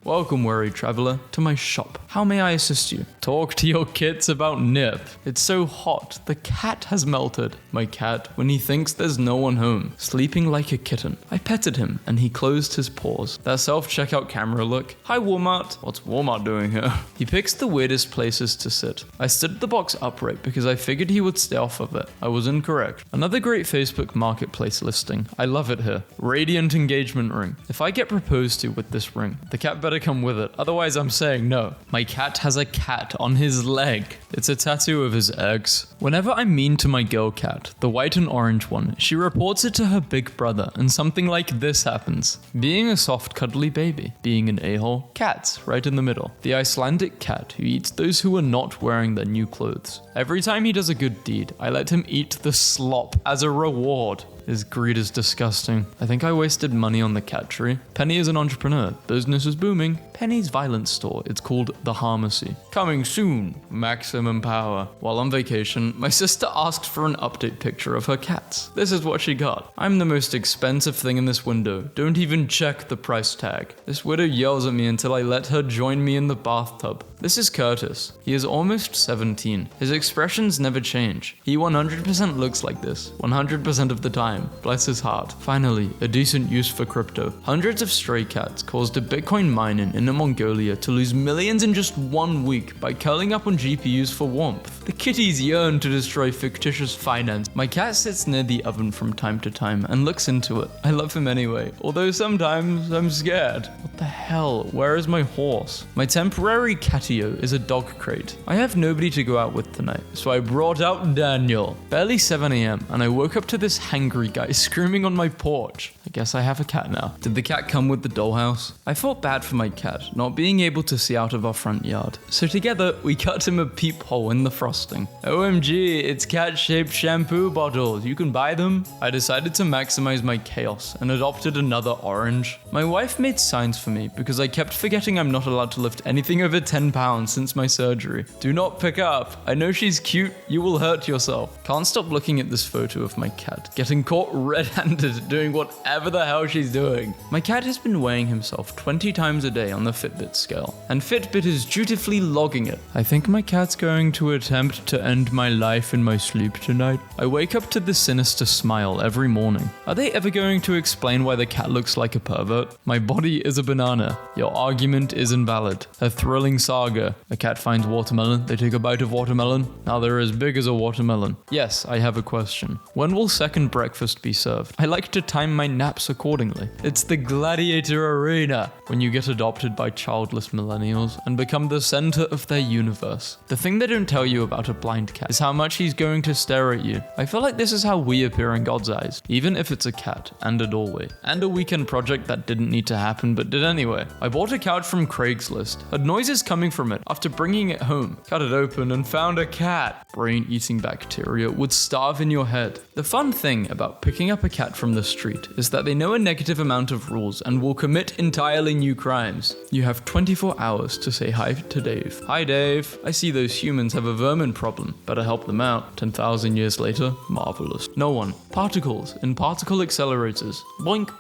Welcome, weary traveler, to my shop. How may I assist you? Talk to your kids about Nip. It's so hot, the cat has melted. My cat, when he thinks there's no one home, sleeping like a kitten. I petted him, and he closed his paws. That self-checkout camera look. Hi, Walmart. What's Walmart doing here? He picks the weirdest places to sit. I stood the box upright because I figured he would stay off of it. I was incorrect. Another great Facebook marketplace listing. I love it here. Radiant engagement ring. If I get proposed to with this ring, the cat better come with it. Otherwise, I'm saying no. My cat has a cat on his leg. It's a tattoo of his eggs. Whenever I'm mean to my girl cat, the white and orange one, she reports it to her big brother, and something like this happens. Being a soft, cuddly baby. Being an a-hole. Cats, right in the middle. The Icelandic cat who eats those who are not wearing their new clothes. Every time he does a good deed, I let him eat the slop as a reward. His greed is disgusting. I think I wasted money on the cat tree. Penny is an entrepreneur. Business is booming. Penny's violence store. It's called The Harmacy. Coming soon. Maximum power. While on vacation, my sister asked for an update picture of her cats. This is what she got. I'm the most expensive thing in this window. Don't even check the price tag. This widow yells at me until I let her join me in the bathtub. This is Curtis. He is almost 17. His expressions never change. He 100% looks like this. 100% of the time. Bless his heart. Finally, a decent use for crypto. Hundreds of stray cats caused a Bitcoin mine in Inner Mongolia to lose millions in just 1 week by curling up on GPUs for warmth. The kitties yearn to destroy fictitious finance. My cat sits near the oven from time to time and looks into it. I love him anyway, although sometimes I'm scared. What the hell? Where is my horse? My temporary catio is a dog crate. I have nobody to go out with tonight, so I brought out Daniel. Barely 7 a.m. and I woke up to this hangry guy screaming on my porch. I guess I have a cat now. Did the cat come with the dollhouse? I felt bad for my cat, not being able to see out of our front yard. So together, we cut him a peephole in the frosting. OMG, it's cat-shaped shampoo bottles. You can buy them. I decided to maximize my chaos and adopted another orange. My wife made signs for me because I kept forgetting I'm not allowed to lift anything over 10 pounds since my surgery. Do not pick up. I know she's cute. You will hurt yourself. Can't stop looking at this photo of my cat getting caught red-handed doing whatever the hell she's doing. My cat has been weighing himself 20 times a day on the Fitbit scale, and Fitbit is dutifully logging it. I think my cat's going to attempt to end my life in my sleep tonight. I wake up to this sinister smile every morning. Are they ever going to explain why the cat looks like a pervert? My body is a banana. Your argument is invalid. A thrilling saga. A cat finds watermelon, they take a bite of watermelon, now they're as big as a watermelon. Yes, I have a question. When will second breakfast be served? I like to time my naps accordingly. It's the gladiator arena when you get adopted by childless millennials and become the center of their universe. The thing they don't tell you about a blind cat is how much he's going to stare at you. I feel like this is how we appear in God's eyes, even if it's a cat and a doorway. And a weekend project that didn't need to happen but did anyway. I bought a couch from Craigslist. Heard noises coming from it after bringing it home. Cut it open and found a cat. Brain-eating bacteria would starve in your head. The fun thing about picking up a cat from the street is that they know a negative amount of rules and will commit entirely new crimes. You have 24 hours to say hi to Dave. Hi Dave, I see those humans have a vermin problem. Better help them out. 10,000 years later, marvelous. No one. Particles in particle accelerators. Boink.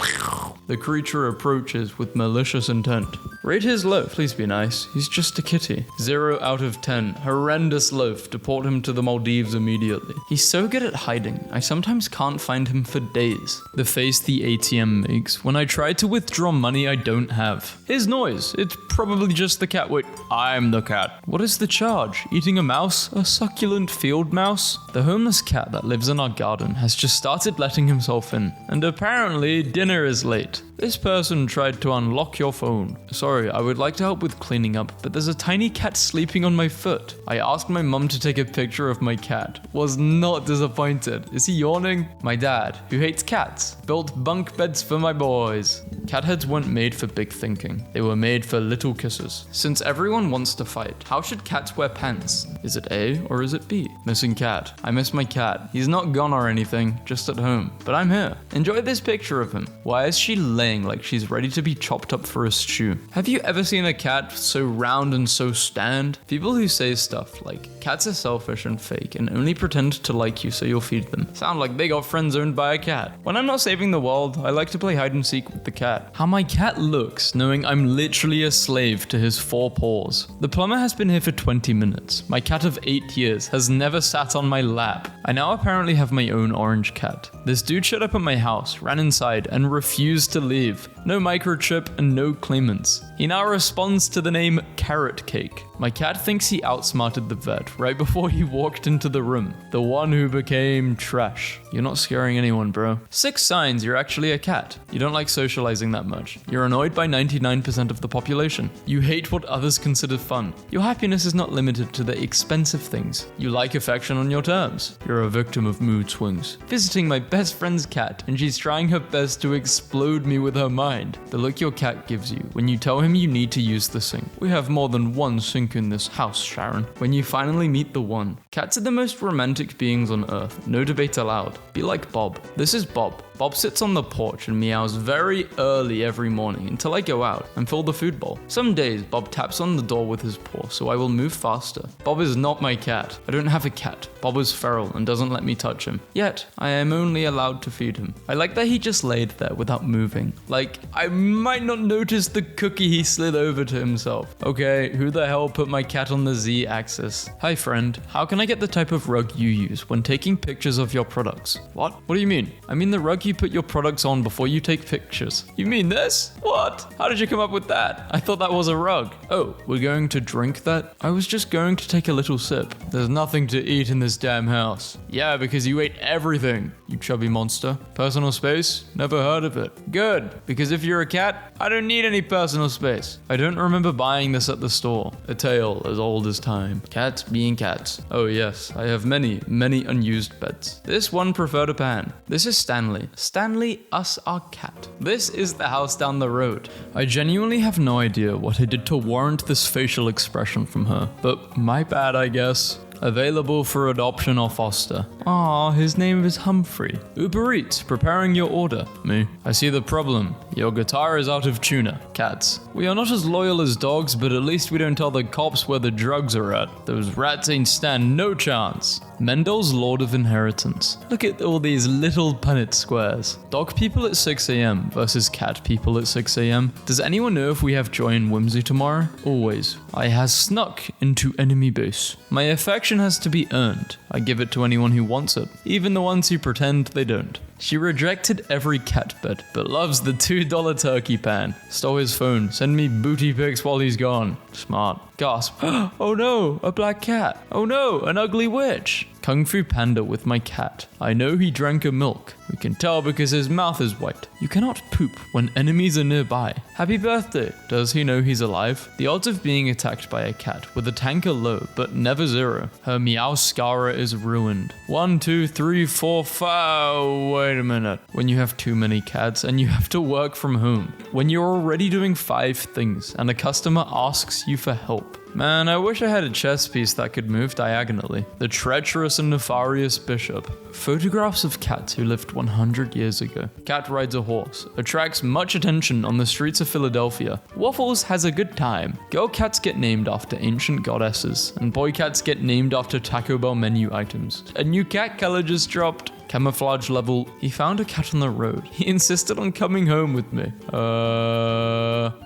The creature approaches with malicious intent. Rate his loaf, please be nice. He's just a kitty. 0 out of 10. Horrendous loaf. Deport him to the Maldives immediately. He's so good at hiding, I sometimes can't find him for days. The face the ATM makes when I try to withdraw money I don't have. His noise. It's probably just the cat. Wait, I'm the cat. What is the charge? Eating a mouse? A succulent field mouse? The homeless cat that lives in our garden has just started letting himself in. And apparently dinner is late. This person tried to unlock your phone. Sorry, I would like to help with cleaning up, but there's a tiny cat sleeping on my foot. I asked my mum to take a picture of my cat. Was not disappointed. Is he yawning? My dad, who hates cats, built bunk beds for my boys. Cat heads weren't made for big thinking. They were made for little kisses. Since everyone wants to fight, how should cats wear pants? Is it A or is it B? Missing cat. I miss my cat. He's not gone or anything, just at home. But I'm here. Enjoy this picture of him. Why is she laying like she's ready to be chopped up for a stew? Have you ever seen a cat so round and so stand? People who say stuff like, Cats are selfish and fake and only pretend to like you so you'll feed them. Sound like they got friends owned by a cat. When I'm not saving the world, I like to play hide and seek with the cat. How my cat looks knowing I'm literally a slave to his 4 paws. The plumber has been here for 20 minutes. My cat of 8 years has never sat on my lap. I now apparently have my own orange cat. This dude showed up at my house, ran inside, and refused to leave. No microchip and no claimants. He now responds to the name Carrot Cake. My cat thinks he outsmarted the vet right before he walked into the room. The one who became trash. You're not scaring anyone, bro. 6 signs you're actually a cat. You don't like socializing that much. You're annoyed by 99% of the population. You hate what others consider fun. Your happiness is not limited to the expensive things. You like affection on your terms. You're a victim of mood swings. Visiting my best friend's cat, and she's trying her best to explode me with her mind. The look your cat gives you when you tell him you need to use the sink. We have more than one sink in this house, Sharon. When you finally meet the one. Cats are the most romantic beings on earth. No debate allowed. Be like Bob. This is Bob. Bob sits on the porch and meows very early every morning until I go out and fill the food bowl. Some days, Bob taps on the door with his paw, so I will move faster. Bob is not my cat. I don't have a cat. Bob is feral and doesn't let me touch him. Yet, I am only allowed to feed him. I like that he just laid there without moving. Like, I might not notice the cookie he slid over to himself. Okay, who the hell put my cat on the Z-axis? Hi friend, how can I get the type of rug you use when taking pictures of your products? What do you mean? I mean the rug you put your products on before you take pictures. You mean this? What? How did you come up with that? I thought that was a rug. Oh, we're going to drink that? I was just going to take a little sip. There's nothing to eat in this damn house. Yeah, because you ate everything, you chubby monster. Personal space? Never heard of it. Good, because if you're a cat, I don't need any personal space. I don't remember buying this at the store. A tale as old as time. Cats being cats. Oh yes, I have many unused beds. This one preferred a pan. This is Stanley. Stanley, us, our cat. This is the house down the road. I genuinely have no idea what I did to warrant this facial expression from her, but my bad, I guess. Available for adoption or foster. Aw, his name is Humphrey. Uber Eats, preparing your order. Me. I see the problem. Your guitar is out of tuner. Cats. We are not as loyal as dogs, but at least we don't tell the cops where the drugs are at. Those rats ain't stand no chance. Mendel's Lord of Inheritance. Look at all these little Punnett squares. Dog people at 6 a.m. versus cat people at 6 a.m. Does anyone know if we have joy and whimsy tomorrow? Always. I has snuck into enemy base. My affection has to be earned. I give it to anyone who wants it, even the ones who pretend they don't. She rejected every cat bed, but loves the $2 turkey pan. Stole his phone, send me booty pics while he's gone. Smart. Gasp. Oh no, a black cat. Oh no, an ugly witch. Kung Fu Panda with my cat. I know he drank a milk. We can tell because his mouth is white. You cannot poop when enemies are nearby. Happy birthday. Does he know he's alive? The odds of being attacked by a cat with a tank are low, but never zero. Her meowscara is ruined. 1, 2, 3, 4, 5. Wait a minute. When you have too many cats and you have to work from home. When you're already doing 5 things and a customer asks you for help. Man, I wish I had a chess piece that could move diagonally. The treacherous and nefarious bishop. Photographs of cats who lived 100 years ago. Cat rides a horse. Attracts much attention on the streets of Philadelphia. Waffles has a good time. Girl cats get named after ancient goddesses. And boy cats get named after Taco Bell menu items. A new cat color just dropped. Camouflage level. He found a cat on the road. He insisted on coming home with me.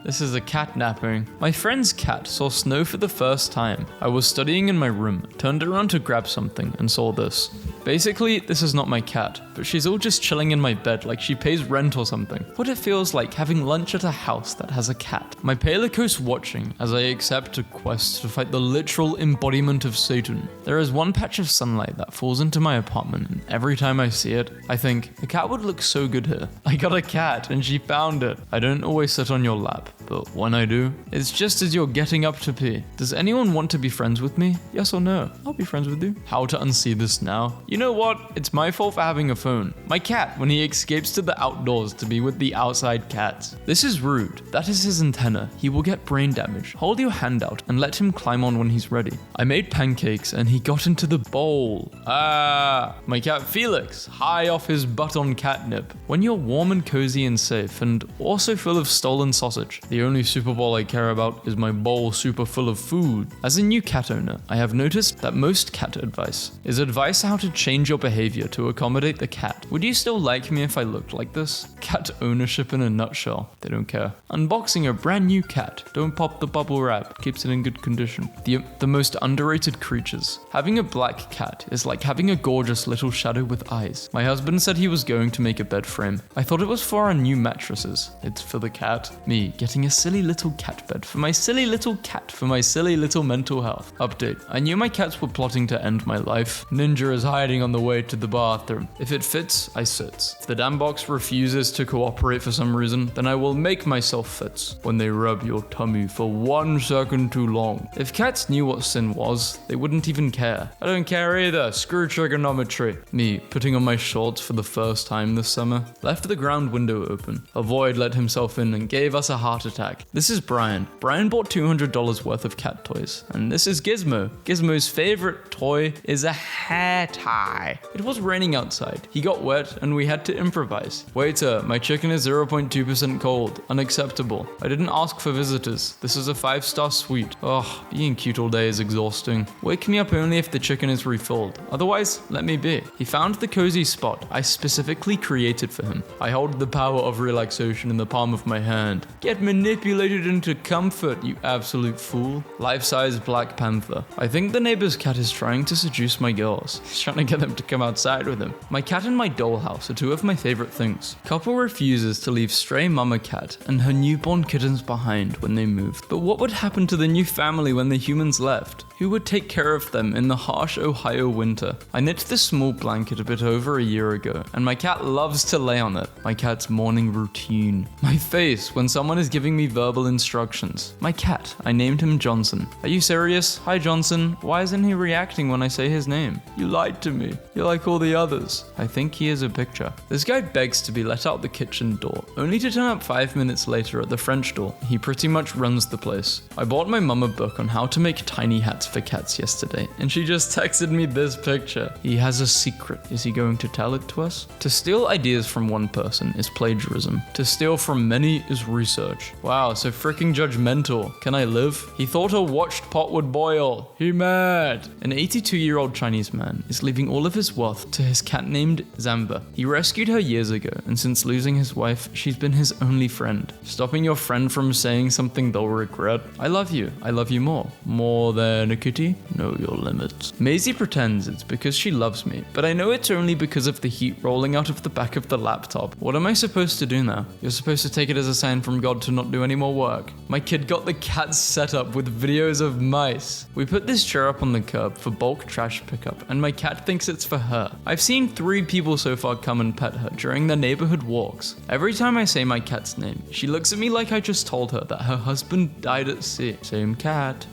This is a cat napping. My friend's cat saw snow for the first time. I was studying in my room, turned around to grab something, and saw this. Basically, this is not my cat, but she's all just chilling in my bed like she pays rent or something. What it feels like having lunch at a house that has a cat. My Palico's watching as I accept a quest to fight the literal embodiment of Satan. There is one patch of sunlight that falls into my apartment, and every time I see it, I think, a cat would look so good here. I got a cat and she found it. I don't always sit on your lap, but when I do, it's just as you're getting up to pee. Does anyone want to be friends with me? Yes or no? I'll be friends with you. How to unsee this now? You know what? It's my fault for having a phone. My cat, when he escapes to the outdoors to be with the outside cats. This is rude. That is his antenna. He will get brain damage. Hold your hand out and let him climb on when he's ready. I made pancakes and he got into the bowl. My cat Felix, high off his butt on catnip. When you're warm and cozy and safe and also full of stolen sausage, the The only Super Bowl I care about is my bowl super full of food. As a new cat owner, I have noticed that most cat advice is advice how to change your behavior to accommodate the cat. Would you still like me if I looked like this? Cat ownership in a nutshell. They don't care. Unboxing a brand new cat. Don't pop the bubble wrap. Keeps it in good condition. The most underrated creatures. Having a black cat is like having a gorgeous little shadow with eyes. My husband said he was going to make a bed frame. I thought it was for our new mattresses. It's for the cat. Me getting a silly little cat bed for my silly little cat for my silly little mental health. Update. I knew my cats were plotting to end my life. Ninja is hiding on the way to the bathroom. If it fits, I sits. If the damn box refuses to cooperate for some reason, then I will make myself fits when they rub your tummy for 1 second too long. If cats knew what sin was, they wouldn't even care. I don't care either. Screw trigonometry. Me putting on my shorts for the first time this summer. Left the ground window open. A void let himself in and gave us a heart attack. This is Brian. Brian bought $200 worth of cat toys. And this is Gizmo. Gizmo's favorite toy is a hair tie. It was raining outside. He got wet and we had to improvise. Waiter, my chicken is 0.2% cold. Unacceptable. I didn't ask for visitors. This is a 5-star suite. Ugh, being cute all day is exhausting. Wake me up only if the chicken is refilled. Otherwise, let me be. He found the cozy spot I specifically created for him. I hold the power of relaxation in the palm of my hand. Get manipulated into comfort, you absolute fool. Life-size Black Panther. I think the neighbor's cat is trying to seduce my girls. He's trying to get them to come outside with him. My cat and my dollhouse are two of my favorite things. Couple refuses to leave stray mama cat and her newborn kittens behind when they moved. But what would happen to the new family when the humans left? Who would take care of them in the harsh Ohio winter? I knit this small blanket a bit over a year ago, and my cat loves to lay on it. My cat's morning routine. My face when someone is giving me verbal instructions. My cat, I named him Johnson. Are you serious? Hi Johnson. Why isn't he reacting when I say his name? You lied to me. You're like all the others. I think he is a picture. This guy begs to be let out the kitchen door, only to turn up 5 minutes later at the French door. He pretty much runs the place. I bought my mum a book on how to make tiny hats for cats yesterday, and she just texted me this picture. He has a secret. Is he going to tell it to us? To steal ideas from one person is plagiarism. To steal from many is research. Wow, so freaking judgmental. Can I live? He thought a watched pot would boil. He mad. An 82-year-old Chinese man is leaving all of his wealth to his cat named Zamba. He rescued her years ago, and since losing his wife, she's been his only friend. Stopping your friend from saying something they'll regret. I love you. I love you more. More than a kitty? Know your limits. Maisie pretends it's because she loves me, but I know it's only because of the heat rolling out of the back of the laptop. What am I supposed to do now? You're supposed to take it as a sign from God to not do any more work. My kid got the cat set up with videos of mice. We put this chair up on the curb for bulk trash pickup, and my cat thinks it's for her. I've seen 3 people so far come and pet her during their neighborhood walks. Every time I say my cat's name, she looks at me like I just told her that her husband died at sea. Same cat,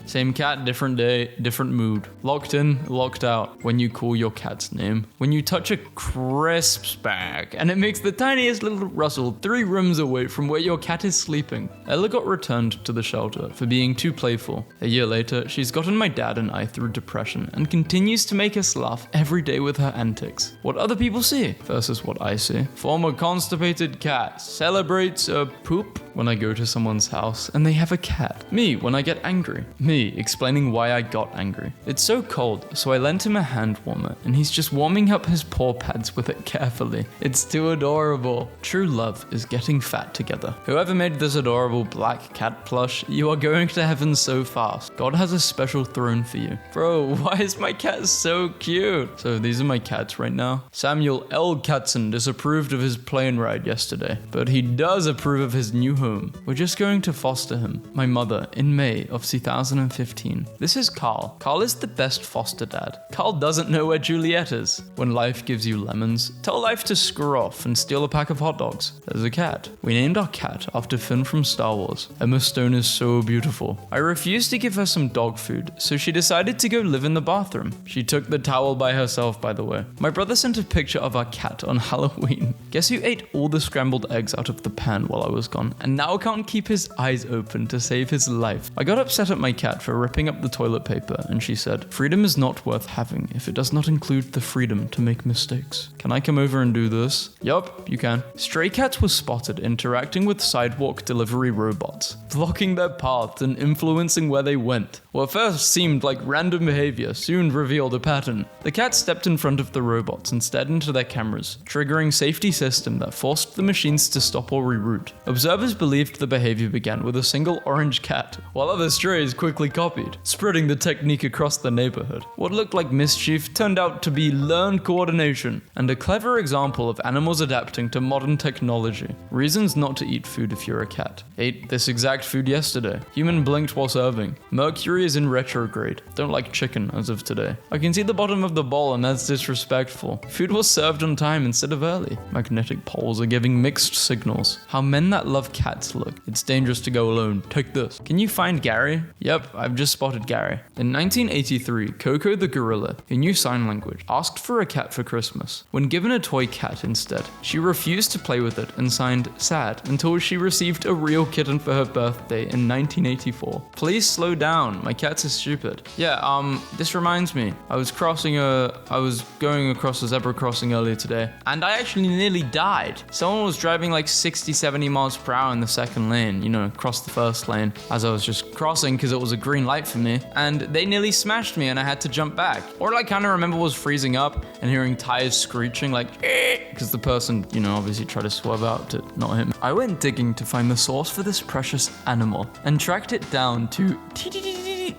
different day, different mood. Locked in, locked out. When you call your cat's name, when you touch a crisps bag and it makes the tiniest little rustle 3 rooms away from where your cat is sleeping. Ella got returned to the shelter for being too playful. A year later, she's gotten my dad and I through depression and continues to make us laugh every day with her antics. What other people see versus what I see. Former constipated cat celebrates a poop when I go to someone's house and they have a cat. Me when I get angry. Me explaining why I got angry. It's so cold, so I lent him a hand warmer and he's just warming up his paw pads with it carefully. It's too adorable. True love is getting fat together. Whoever made this adorable black cat plush, you are going to heaven so fast. God has a special throne for you. Bro, why is my cat so cute? So these are my cats right now. Samuel L. Katzen disapproved of his plane ride yesterday, but he does approve of his new home. We're just going to foster him. My mother in May of 2015. This is Carl. Carl is the best foster dad. Carl doesn't know where Juliet is. When life gives you lemons, tell life to screw off and steal a pack of hot dogs. There's a cat. We named our cat after Finn from Star Wars. Emma Stone is so beautiful. I refused to give her some dog food, so she decided to go live in the bathroom. She took the towel by herself, by the way. My brother sent a picture of our cat on Halloween. Guess who ate all the scrambled eggs out of the pan while I was gone, and now can't keep his eyes open to save his life. I got upset at my cat for ripping up the toilet toilet paper and she said, "Freedom is not worth having if it does not include the freedom to make mistakes. Can I come over and do this?" Yup, you can. Stray cats were spotted interacting with sidewalk delivery robots, blocking their paths and influencing where they went. What first seemed like random behavior soon revealed a pattern. The cats stepped in front of the robots and stared into their cameras, triggering safety system that forced the machines to stop or reroute. Observers believed the behavior began with a single orange cat, while other strays quickly copied, spreading the technique across the neighborhood. What looked like mischief turned out to be learned coordination, and a clever example of animals adapting to modern technology. Reasons not to eat food if you're a cat. Ate this exact food yesterday. Human blinked while serving. Mercury is in retrograde. Don't like chicken as of today. I can see the bottom of the bowl and that's disrespectful. Food was served on time instead of early. Magnetic poles are giving mixed signals. How men that love cats look. It's dangerous to go alone. Take this. Can you find Gary? Yep, I've just spotted Gary. In 1983, Coco the gorilla, who knew sign language, asked for a cat for Christmas. When given a toy cat instead, she refused to play with it and signed sad until she received a real kitten for her birthday in 1984. Please slow down, my cats are stupid. Yeah, this reminds me, I was going across a zebra crossing earlier today, and I actually nearly died. Someone was driving like 60, 70 miles per hour in the second lane, you know, across the first lane, as I was just crossing because it was a green light for me, and they nearly smashed me and I had to jump back. All I kind of remember was freezing up and hearing tires screeching like, because the person, you know, obviously tried to swerve out to not hit me. I went digging to find the source for this precious animal and tracked it down to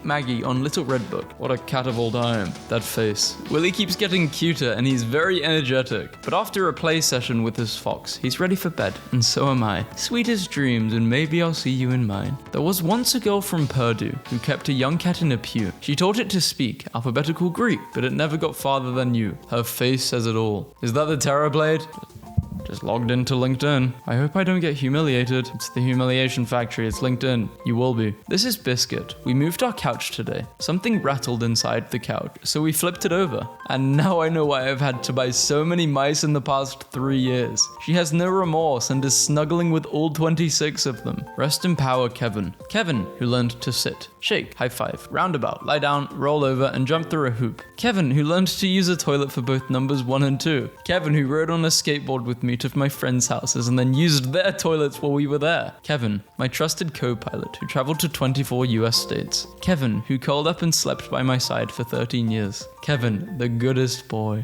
Maggie on Little Red Book. What a cat of all time. That face. Willie keeps getting cuter and he's very energetic. But after a play session with his fox, he's ready for bed, and so am I. Sweetest dreams, and maybe I'll see you in mine. There was once a girl from Purdue who kept a young cat in a pew. She taught it to speak alphabetical Greek, but it never got farther than you. Her face says it all. Is that the Terror Blade? Just logged into LinkedIn. I hope I don't get humiliated. It's the humiliation factory, it's LinkedIn. You will be. This is Biscuit. We moved our couch today. Something rattled inside the couch, so we flipped it over. And now I know why I've had to buy so many mice in the past 3 years. She has no remorse and is snuggling with all 26 of them. Rest in power, Kevin. Kevin, who learned to sit, shake, high five, roundabout, lie down, roll over, and jump through a hoop. Kevin, who learned to use a toilet for both numbers 1 and 2. Kevin, who rode on a skateboard with me to my friends' houses and then used their toilets while we were there. Kevin, my trusted co-pilot who traveled to 24 US states. Kevin, who curled up and slept by my side for 13 years. Kevin, the goodest boy.